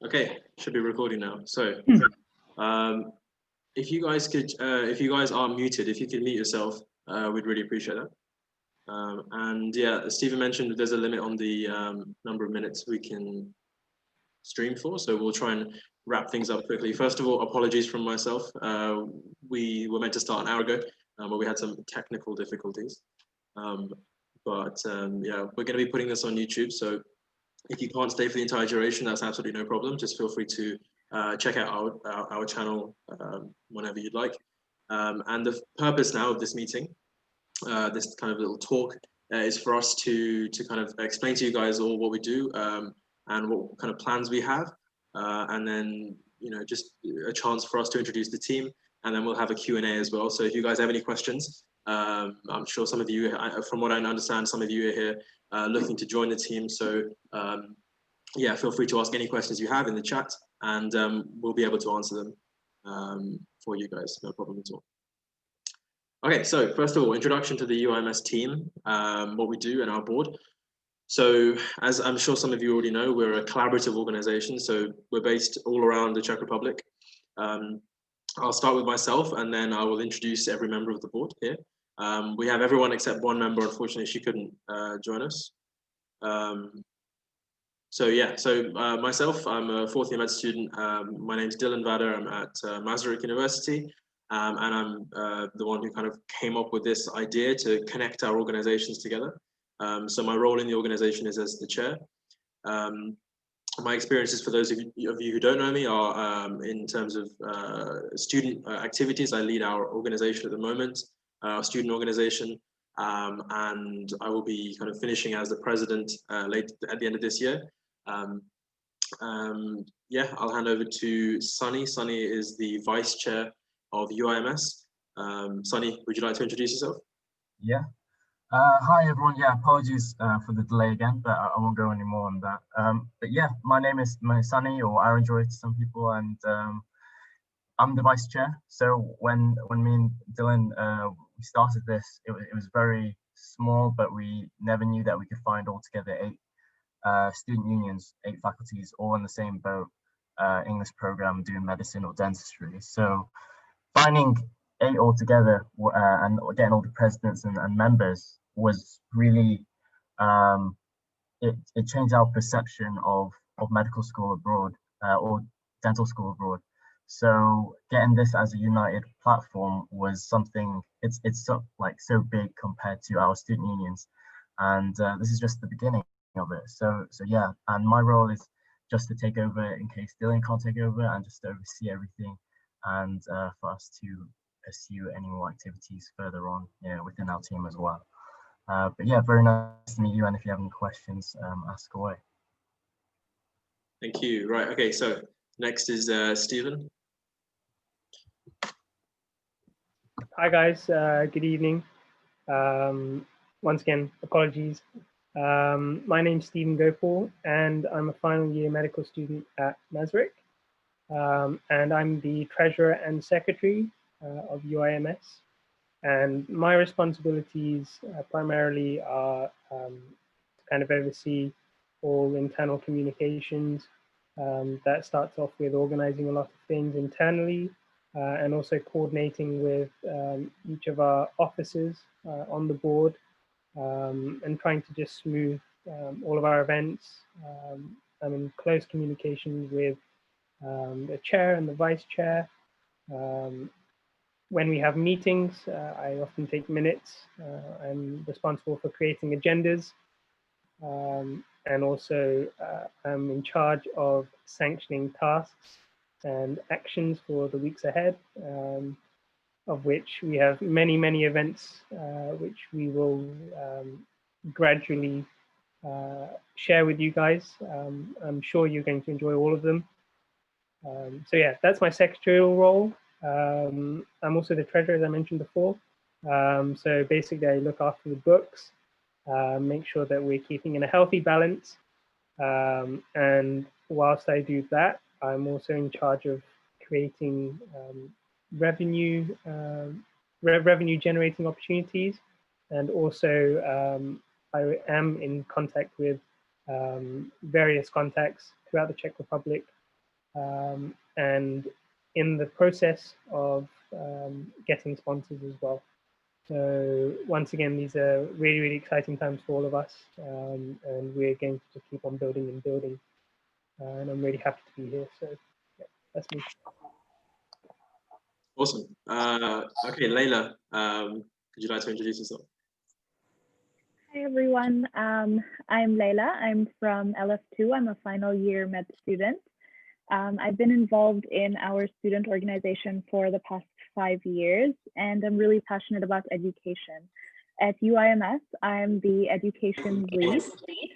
Okay, should be recording now. So, if you guys could, if you guys are muted, if you could mute yourself, we'd really appreciate that. And yeah, as Stephen mentioned, there's a limit on the number of minutes we can stream for, so we'll try and wrap things up quickly. First of all, apologies from myself. We were meant to start an hour ago, but we had some technical difficulties. Yeah, we're going to be putting this on YouTube, so if you can't stay for the entire duration, that's absolutely no problem. Just feel free to check out our channel whenever you'd like. And the purpose now of this meeting, this kind of little talk, is for us to kind of explain to you guys all what we do and what kind of plans we have. And then, you know, just a chance for us to introduce the team, and then we'll have a Q&A as well. So if you guys have any questions, I'm sure some of you, from what I understand, some of you are here looking to join the team. So yeah, feel free to ask any questions you have in the chat, and we'll be able to answer them for you guys, no problem at all. Okay, so first of all, introduction to the UIMS team, what we do and our board. So as I'm sure some of you already know, we're a collaborative organization. So we're based all around the Czech Republic. I'll start with myself, and then I will introduce every member of the board here. We have everyone except one member. Unfortunately, she couldn't join us. So yeah, myself, I'm a fourth year med student. My name's Dylan Vader. I'm at Masaryk University. And I'm the one who kind of came up with this idea to connect our organizations together. So my role in the organization is as the chair. My experiences, for those of you who don't know me, are in terms of student activities. I lead our organization at the moment, our student organization, and I will be kind of finishing as the president late at the end of this year. Yeah, I'll hand over to Sunny. Sunny is the vice chair of UIMS. Sunny, would you like to introduce yourself? Yeah. Hi everyone. Yeah, apologies for the delay again, but I won't go any more on that. But yeah, my name is Sunny, or Aaron Joy to some people, and I'm the vice chair. So when me and Dylan we started this, it was very small, but we never knew that we could find altogether 8 student unions, 8 faculties, all in the same boat, English program, doing medicine or dentistry. So finding 8 altogether and getting all the presidents and members was really, it changed our perception of medical school abroad or dental school abroad. So getting this as a united platform was something, it's so big compared to our student unions. And this is just the beginning of it. So yeah, and my role is just to take over in case Dylan can't take over, and just to oversee everything, and for us to pursue any more activities further on, within our team as well. But yeah, very nice to meet you, and if you have any questions, ask away. Thank you. Right, okay, so next is Stephen. Hi guys, good evening. Once again, apologies. My name's Stephen Gopal, and I'm a final year medical student at Masaryk. And I'm the treasurer and secretary of UIMS. And my responsibilities primarily are to kind of oversee all internal communications. That starts off with organizing a lot of things internally, and also coordinating with each of our officers on the board, and trying to just smooth all of our events. I'm in close communication with the chair and the vice chair. When we have meetings, I often take minutes. I'm responsible for creating agendas, and also I'm in charge of sanctioning tasks and actions for the weeks ahead, of which we have many, many events, which we will gradually share with you guys. I'm sure you're going to enjoy all of them. So yeah, that's my secretarial role. I'm also the treasurer, as I mentioned before. So basically I look after the books, make sure that we're keeping in a healthy balance. And whilst I do that, I'm also in charge of creating revenue generating opportunities. And also I am in contact with various contacts throughout the Czech Republic, and in the process of getting sponsors as well. So once again, these are really, really exciting times for all of us, and we're going to just keep on building and building. And I'm really happy to be here. So yeah, that's me. Awesome. Okay, Layla, would you like to introduce yourself? Hi everyone, I'm Layla. I'm from LF2. I'm a final year med student. I've been involved in our student organization for the past 5 years, and I'm really passionate about education. At UIMS, I'm the education lead,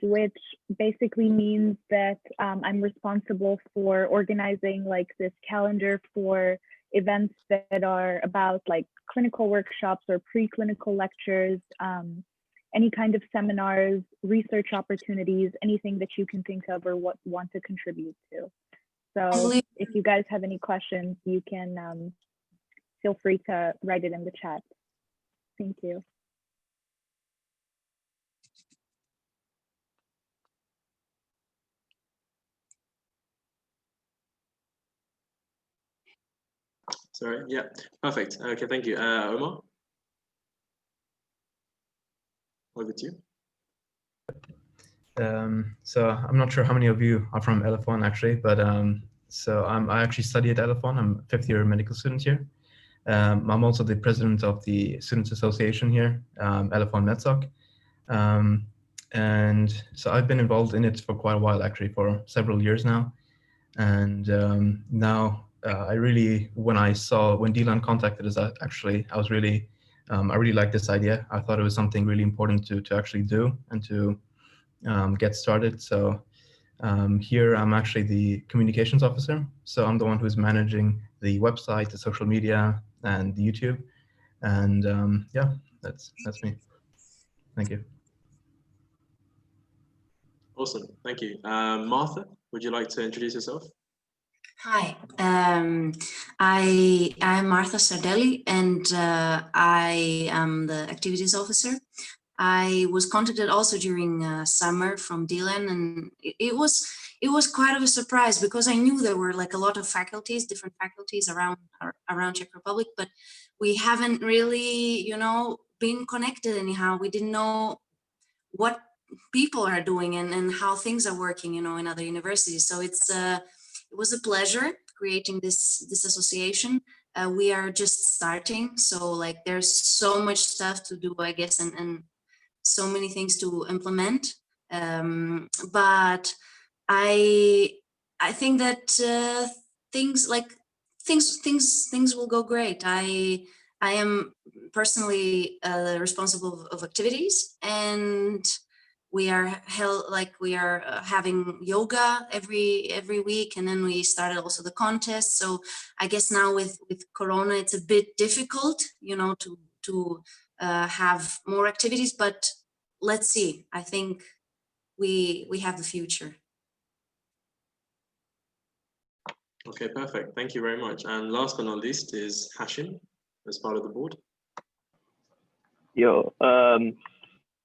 which basically means that I'm responsible for organizing like this calendar for events that are about like clinical workshops or preclinical lectures, any kind of seminars, research opportunities, anything that you can think of or want to contribute to. So if you guys have any questions, you can feel free to write it in the chat. Thank you. Sorry, yeah, perfect. Okay, thank you. Omar? Over to you. So I'm not sure how many of you are from LF1 actually, but so I actually study at LF1. I'm a 5th year medical student here. I'm also the president of the Students Association here, LF1 Medsoc. And so I've been involved in it for quite a while, actually, for several years now. And now I really, when Dylan contacted us, actually, I was really, I really liked this idea. I thought it was something really important to actually do and to get started. So here I'm actually the communications officer. So I'm the one who's managing the website, the social media, and the YouTube. And yeah, that's me. Thank you. Awesome, thank you. Martha, would you like to introduce yourself? Hi, I'm Martha Sardelli, and I am the activities officer. I was contacted also during summer from Dylan, and it was quite of a surprise because I knew there were like a lot of faculties, different faculties around Czech Republic, but we haven't really, you know, been connected anyhow. We didn't know what people are doing and how things are working, you know, in other universities. So it was a pleasure creating this association. We are just starting, so like there's so much stuff to do, I guess, and so many things to implement. But I think that things will go great. I am personally responsible of activities, and we are having yoga every week, and then we started also the contest. So I guess now with Corona, it's a bit difficult, you know, to have more activities, but let's see. I think we have the future. Okay, perfect. Thank you very much. And last but not least is Hashim, as part of the board. Yo,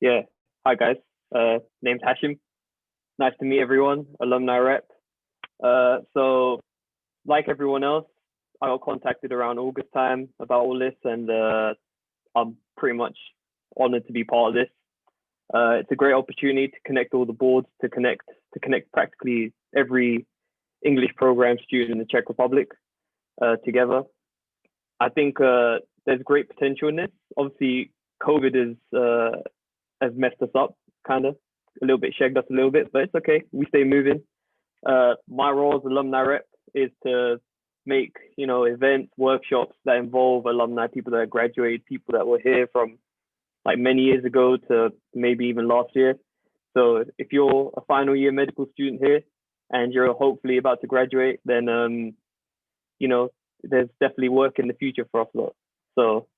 yeah, hi guys. Name's Hashim. Nice to meet everyone. Alumni rep. So, like everyone else, I got contacted around August time about all this, and I'm pretty much honored to be part of this. It's a great opportunity to connect all the boards, to connect practically every English program student in the Czech Republic together. I think there's great potential in this. Obviously, COVID has messed us up, kind of a little bit, shagged us a little bit, but it's okay. We stay moving. My role as alumni rep is to make, you know, events, workshops that involve alumni, people that graduated, people that were here from like many years ago to maybe even last year. So if you're a final year medical student here and you're hopefully about to graduate, then you know, there's definitely work in the future for us lot. So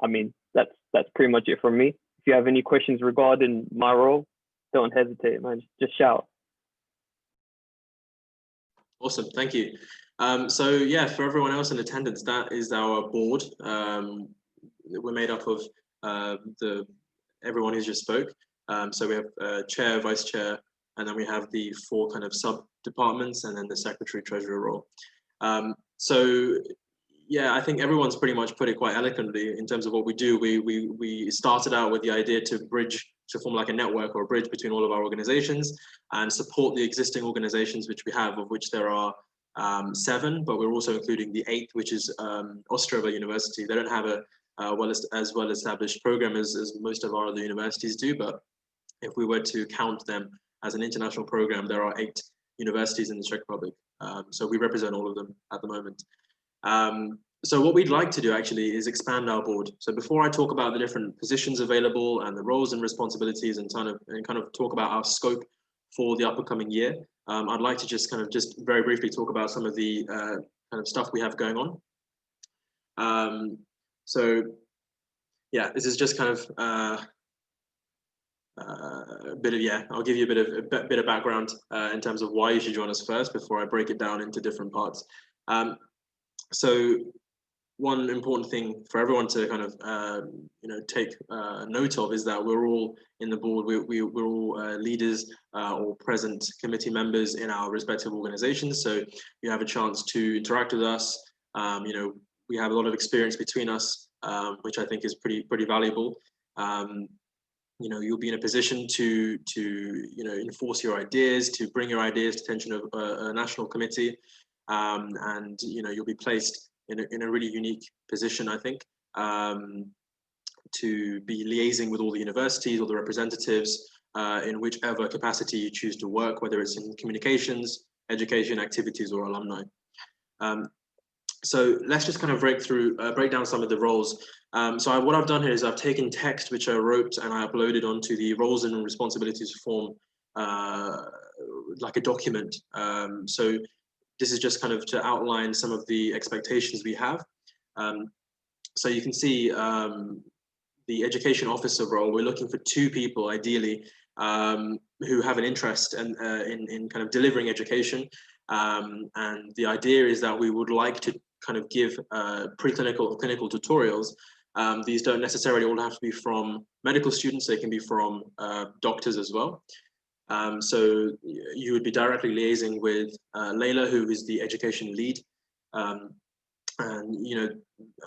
I mean, that's pretty much it from me. If you have any questions regarding my role, don't hesitate, man. Just shout. Awesome, thank you. So yeah, for everyone else in attendance, that is our board. We're made up of everyone who just spoke. So we have chair, vice chair, and then we have the 4 kind of sub departments, and then the secretary treasurer role. So yeah, I think everyone's pretty much put it quite eloquently in terms of what we do. We started out with the idea to form like a network or a bridge between all of our organizations and support the existing organizations which we have, of which there are 7, but we're also including the 8th, which is Ostrava University. They don't have a well-established program as most of our other universities do, but if we were to count them as an international program, there are 8 universities in the Czech Republic. So we represent all of them at the moment. So what we'd like to do actually is expand our board. So before I talk about the different positions available and the roles and responsibilities and kind of talk about our scope for the upcoming year, I'd like to just very briefly talk about some of the kind of stuff we have going on. So yeah, this is just kind of a bit of, I'll give you a bit of background in terms of why you should join us first before I break it down into different parts. So one important thing for everyone to kind of take note of is that we're all in the board. We're all leaders or present committee members in our respective organizations. So you have a chance to interact with us. We have a lot of experience between us, which I think is pretty valuable. You'll be in a position to enforce your ideas, to bring your ideas to attention of a national committee, and you'll be placed in a really unique position, I think, to be liaising with all the universities or the representatives in whichever capacity you choose to work, whether it's in communications, education, activities, or alumni. So let's just kind of break down some of the roles. So what I've done here is I've taken text which I wrote and I uploaded onto the roles and responsibilities form, like a document. So this is just kind of to outline some of the expectations we have. So you can see the education officer role. We're looking for 2 people, ideally, who have an interest in kind of delivering education. And the idea is that we would like to kind of give preclinical or clinical tutorials. These don't necessarily all have to be from medical students. They can be from doctors as well. So you would be directly liaising with Layla, who is the education lead. And,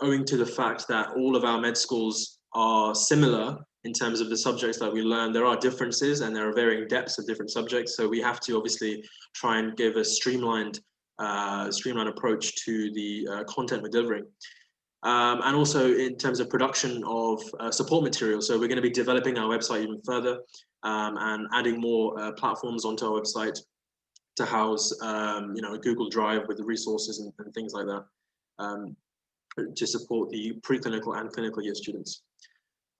owing to the fact that all of our med schools are similar in terms of the subjects that we learn, there are differences and there are varying depths of different subjects. So we have to obviously try and give a streamlined approach to the content we're delivering. And also in terms of production of support materials. So we're going to be developing our website even further and adding more platforms onto our website to house, a Google Drive with the resources and things like that to support the preclinical and clinical year students.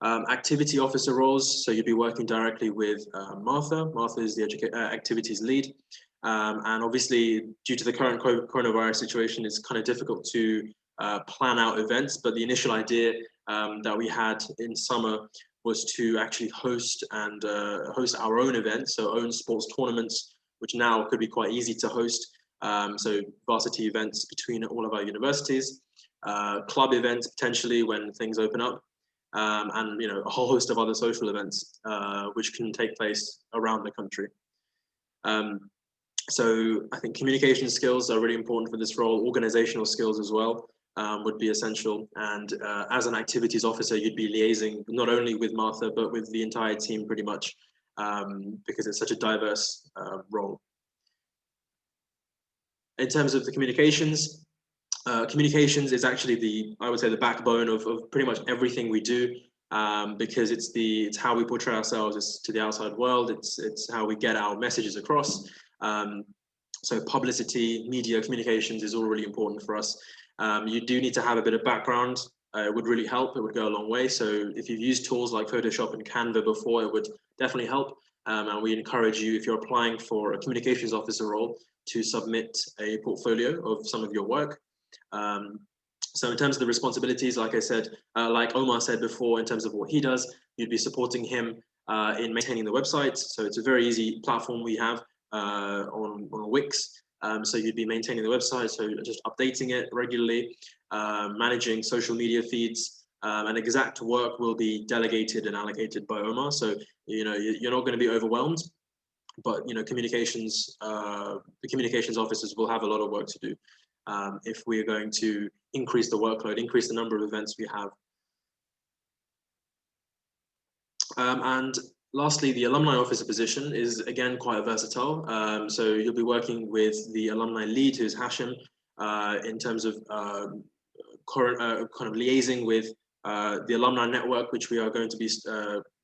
Activity officer roles. So you'd be working directly with Martha. Martha is the activities lead. And obviously, due to the current coronavirus situation, it's kind of difficult to plan out events, but the initial idea that we had in summer was to actually host our own events, so own sports tournaments, which now could be quite easy to host. So varsity events between all of our universities, club events potentially when things open up, and a whole host of other social events which can take place around the country. So I think communication skills are really important for this role. Organizational skills as well would be essential. And as an activities officer, you'd be liaising not only with Martha, but with the entire team pretty much, because it's such a diverse role. In terms of the communications, communications is actually I would say the backbone of pretty much everything we do, because it's how we portray ourselves to the outside world. It's how we get our messages across. So publicity, media, communications is all really important for us. You do need to have a bit of background. It would really help. It would go a long way. So if you've used tools like Photoshop and Canva before, it would definitely help. And we encourage you, if you're applying for a communications officer role, to submit a portfolio of some of your work. So in terms of the responsibilities, like I said, like Omar said before, in terms of what he does, you'd be supporting him in maintaining the website. So it's a very easy platform we have on Wix. So you'd be maintaining the website, so just updating it regularly, managing social media feeds, and exact work will be delegated and allocated by Omar. So you're not going to be overwhelmed, but the communications officers will have a lot of work to do if we are going to increase the workload, increase the number of events we have. And lastly, the alumni officer position is again quite versatile. So you'll be working with the alumni lead, who's Hashim, in terms of kind of liaising with the alumni network, which we are going to be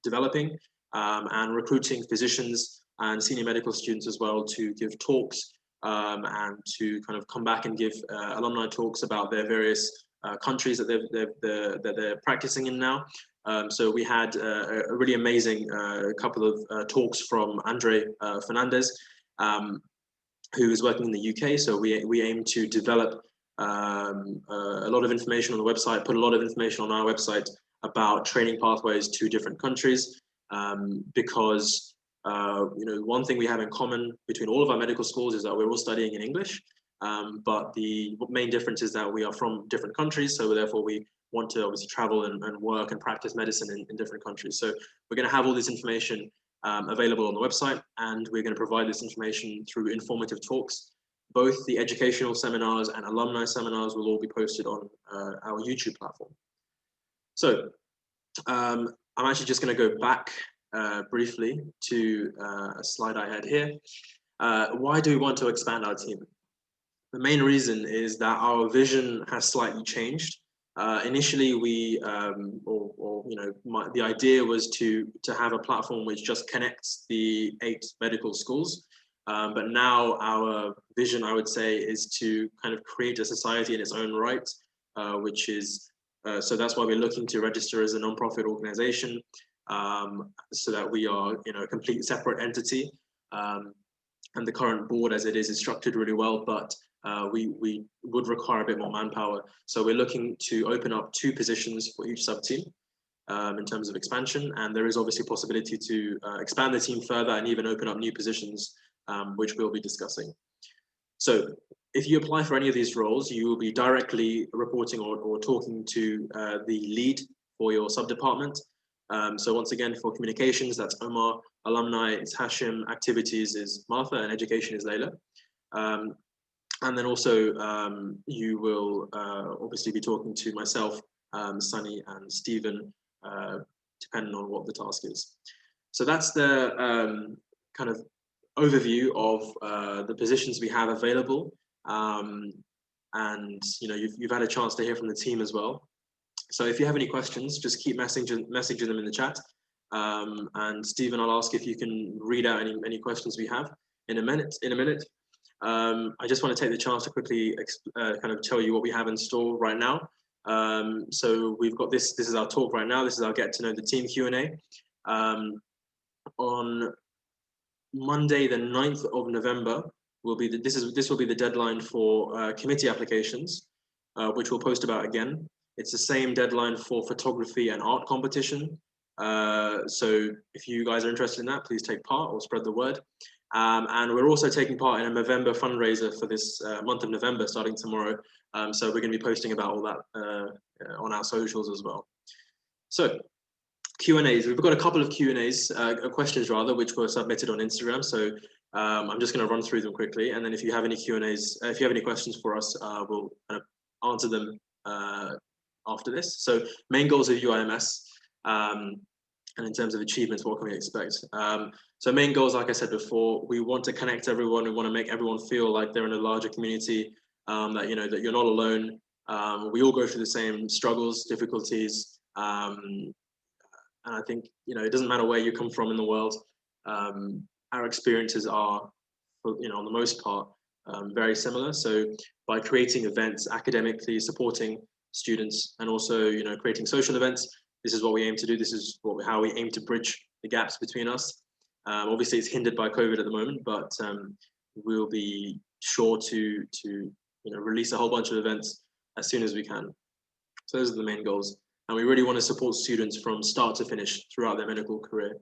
developing, and recruiting physicians and senior medical students as well to give talks and to kind of come back and give alumni talks about their various countries that they're practicing in now. So we had a really amazing couple of talks from Andre Fernandez, who is working in the UK. So we aim to develop a lot of information on the website, put a lot of information on our website about training pathways to different countries, because one thing we have in common between all of our medical schools is that we're all studying in English, but the main difference is that we are from different countries, so therefore we want to obviously travel and work and practice medicine in different countries. So we're going to have all this information available on the website, and we're going to provide this information through informative talks. Both the educational seminars and alumni seminars will all be posted on our YouTube platform. So I'm actually just going to go back briefly to a slide I had here. Why do we want to expand our team? The main reason is that our vision has slightly changed. Initially, the idea was to have a platform which just connects the 8 medical schools. But now our vision, I would say, is to kind of create a society in its own right, which is, so that's why we're looking to register as a non-profit organization, so that we are, a complete separate entity. And the current board as it is structured really well, but we would require a bit more manpower. So we're looking to open up 2 positions for each sub-team in terms of expansion. And there is obviously a possibility to expand the team further and even open up new positions, which we'll be discussing. So if you apply for any of these roles, you will be directly reporting or talking to the lead for your sub-department. So once again, for communications, that's Omar, alumni is Hashim, activities is Martha, and education is Layla. And then also you will obviously be talking to myself, Sunny, and Stephen, depending on what the task is. So that's the kind of overview of the positions we have available. And you've had a chance to hear from the team as well. So if you have any questions, just keep messaging them in the chat. And Stephen, I'll ask if you can read out any questions we have in a minute. I just want to take the chance to quickly kind of tell you what we have in store right now. So we've got this is our talk right now. This is our get to know the team Q&A. On Monday, the 9th of November, this will be the deadline for committee applications, which we'll post about again. It's the same deadline for photography and art competition. So if you guys are interested in that, please take part or spread the word. And we're also taking part in a November fundraiser for this month of November, starting tomorrow. So we're going to be posting about all that on our socials as well. So Q&As, we've got a couple of Q&As, questions rather, which were submitted on Instagram. So I'm just going to run through them quickly. And then if you have any Q&As, if you have any questions for us, we'll kind of answer them after this. So main goals of UIMS, and in terms of achievements, what can we expect? So main goals, like I said before, we want to connect everyone. We want to make everyone feel like they're in a larger community, that you're not alone. We all go through the same struggles, difficulties, and I think it doesn't matter where you come from in the world. Our experiences are, on the most part, very similar. So by creating events academically, supporting students, and also creating social events, this is what we aim to do. This is how we aim to bridge the gaps between us. Obviously, it's hindered by COVID at the moment, but we'll be sure to release a whole bunch of events as soon as we can. So those are the main goals. And we really want to support students from start to finish throughout their medical career,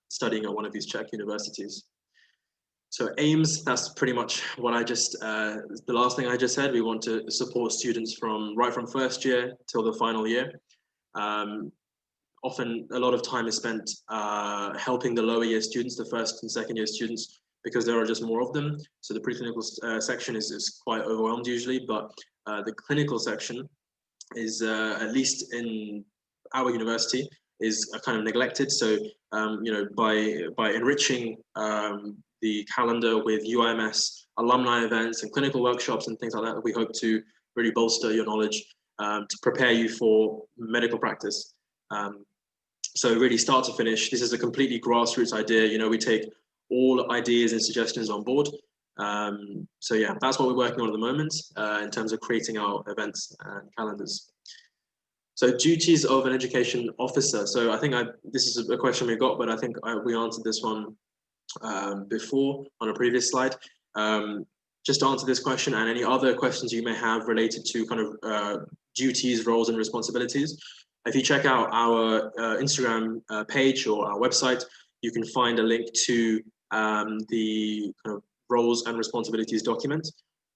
studying at one of these Czech universities. So aims, that's pretty much what the last thing I just said. We want to support students right from first year till the final year. often a lot of time is spent helping the lower year students, the first and second year students, because there are just more of them. So the preclinical section is quite overwhelmed usually, but the clinical section is, at least in our university, is kind of neglected. So, you know, by enriching the calendar with UIMS alumni events and clinical workshops and things like that, we hope to really bolster your knowledge to prepare you for medical practice. So really start to finish, this is a completely grassroots idea. You know, we take all ideas and suggestions on board. So yeah, that's what we're working on at the moment in terms of creating our events and calendars. So duties of an education officer. So I think this is a question we got, but I think we answered this one before on a previous slide. Just to answer this question and any other questions you may have related to kind of duties, roles and responsibilities. If you check out our Instagram page or our website, you can find a link to the kind of roles and responsibilities document.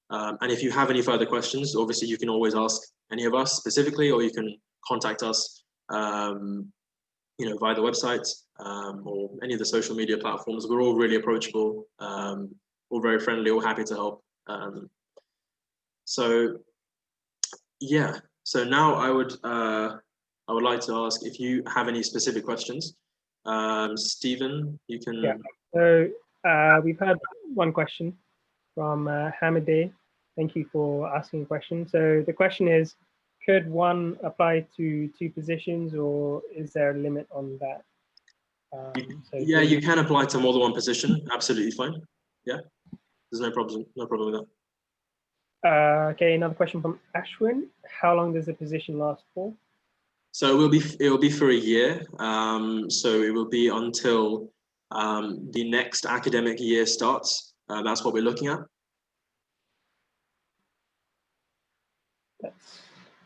And if you have any further questions, obviously you can always ask any of us specifically, or you can contact us you know, via the website or any of the social media platforms. We're all really approachable, all very friendly, all happy to help. So yeah, so now I would like to ask if you have any specific questions. Stephen, you can. Yeah, so we've had one question from Hamiday. Thank you for asking a question. So the question is, could one apply to 2 positions, or is there a limit on that? So yeah, you can apply to more than 1 position. Absolutely fine. Yeah, there's no problem with that. Okay, another question from Ashwin. How long does the position last for? So it will be for a year. So it will be until the next academic year starts. That's what we're looking at.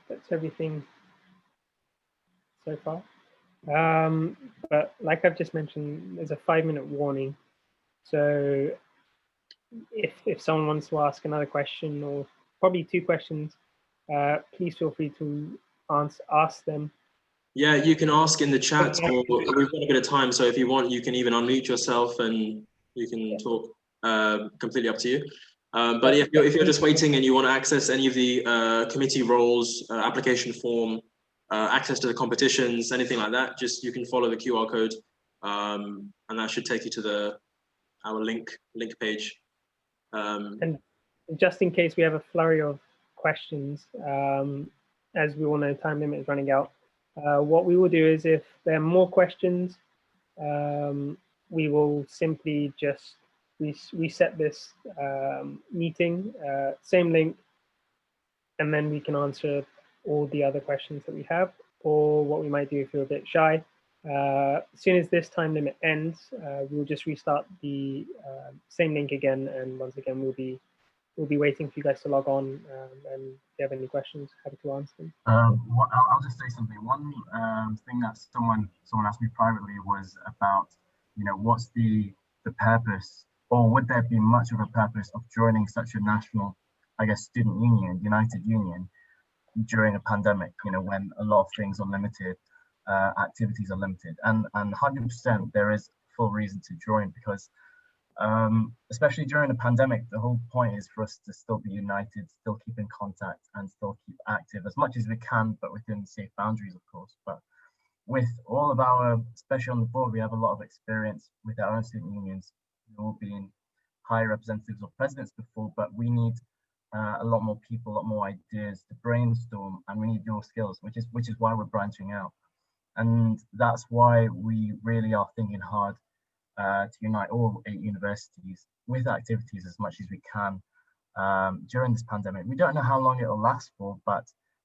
That's everything so far. But like I've just mentioned, there's a 5-minute warning. So if someone wants to ask another question, or probably 2 questions, please feel free to ask them. Yeah, you can ask in the chat, or we've got a bit of time, so if you want, you can even unmute yourself and you can talk. Completely up to you. But if you're just waiting and you want to access any of the committee roles, application form, access to the competitions, anything like that, just you can follow the QR code, and that should take you to our link page. And just in case we have a flurry of questions, as we all know, time limit is running out. What we will do is, if there are more questions, we will simply just reset this meeting, same link, and then we can answer all the other questions that we have. Or what we might do if you're a bit shy, as soon as this time limit ends, we'll just restart the same link again, and once again we'll be waiting for you guys to log on, and if you have any questions, happy to answer them. I'll just say something. One thing that someone asked me privately was about, you know, what's the purpose, or would there be much of a purpose of joining such a national, I guess, student union, united union, during a pandemic, you know, when a lot of things are limited, activities are limited, and 100% there is full reason to join, because especially during the pandemic, the whole point is for us to still be united, still keep in contact, and still keep active as much as we can, but within safe boundaries, of course. But with all of our, especially on the board, we have a lot of experience with our own student unions. We've all been high representatives or presidents before, but we need a lot more people, a lot more ideas to brainstorm, and we need your skills, which is why we're branching out. And that's why we really are thinking hard to unite all 8 universities with activities as much as we can during this pandemic. We don't know how long it will last for, but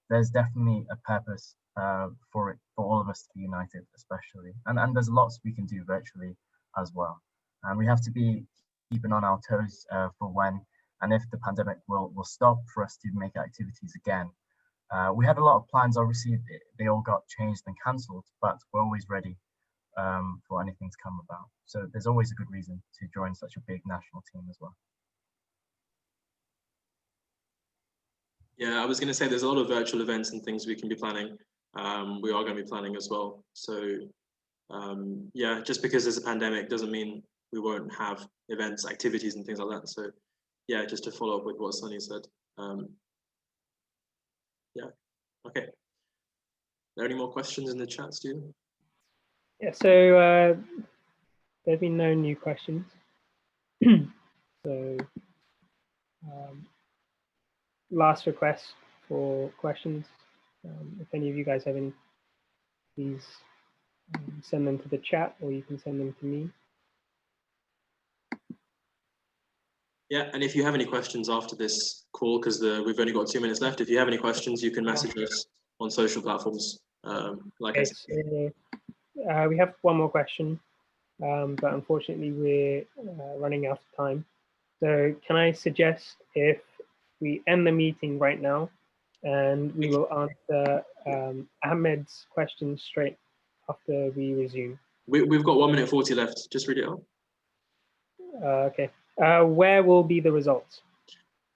there's definitely a purpose for it, for all of us to be united, especially. And there's lots we can do virtually as well. And we have to be keeping on our toes for when and if the pandemic will stop, for us to make activities again. We had a lot of plans, obviously they all got changed and cancelled, but we're always ready for anything to come about. So there's always a good reason to join such a big national team as well. Yeah, I was going to say there's a lot of virtual events and things we can be planning. we are going to be planning as well. So yeah, just because there's a pandemic doesn't mean we won't have events, activities and things like that. So yeah, just to follow up with what Sunny said. Yeah, okay. Are there any more questions in the chat, Stephen? Yeah, so there've been no new questions. So last request for questions. If any of you guys have any, please send them to the chat, or you can send them to me. Yeah, and if you have any questions after this call, because we've only got 2 minutes left, if you have any questions, you can message us on social platforms. Like I said. So, we have one more question, but unfortunately we're running out of time. So can I suggest if we end the meeting right now, and we will answer Ahmed's question straight after we resume. We've got 1 minute 40 left. Just read it out. Okay. Where will be the results?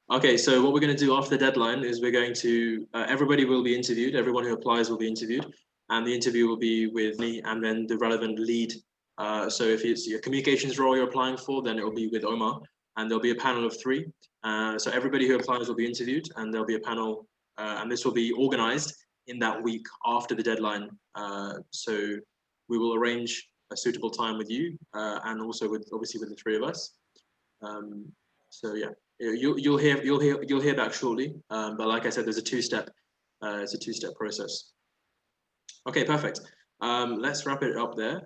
Okay, so what we're going to do after the deadline is we're going to, everybody will be interviewed. Everyone who applies will be interviewed. And the interview will be with me and then the relevant lead. So if it's your communications role you're applying for, then it will be with Omar. And there'll be a panel of 3. So everybody who applies will be interviewed, and there'll be a panel, and this will be organized in that week after the deadline. So we will arrange a suitable time with you, and also with obviously with the 3 of us. So yeah, you'll hear back shortly. But like I said, there's a 2-step. It's a 2-step process. Okay, perfect. Let's wrap it up there.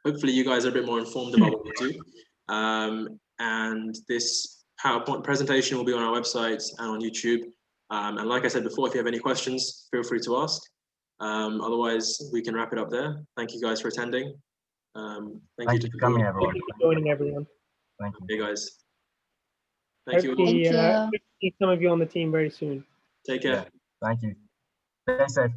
Hopefully you guys are a bit more informed about what we do. And this PowerPoint presentation will be on our website and on YouTube. And like I said before, if you have any questions, feel free to ask. Otherwise, we can wrap it up there. Thank you guys for attending. Thank you for coming, everyone. Thank you for joining, everyone. Thank you. Hey guys. Thank you. Hopefully, see some of you on the team very soon. Take care. Yeah, thank you. Stay safe.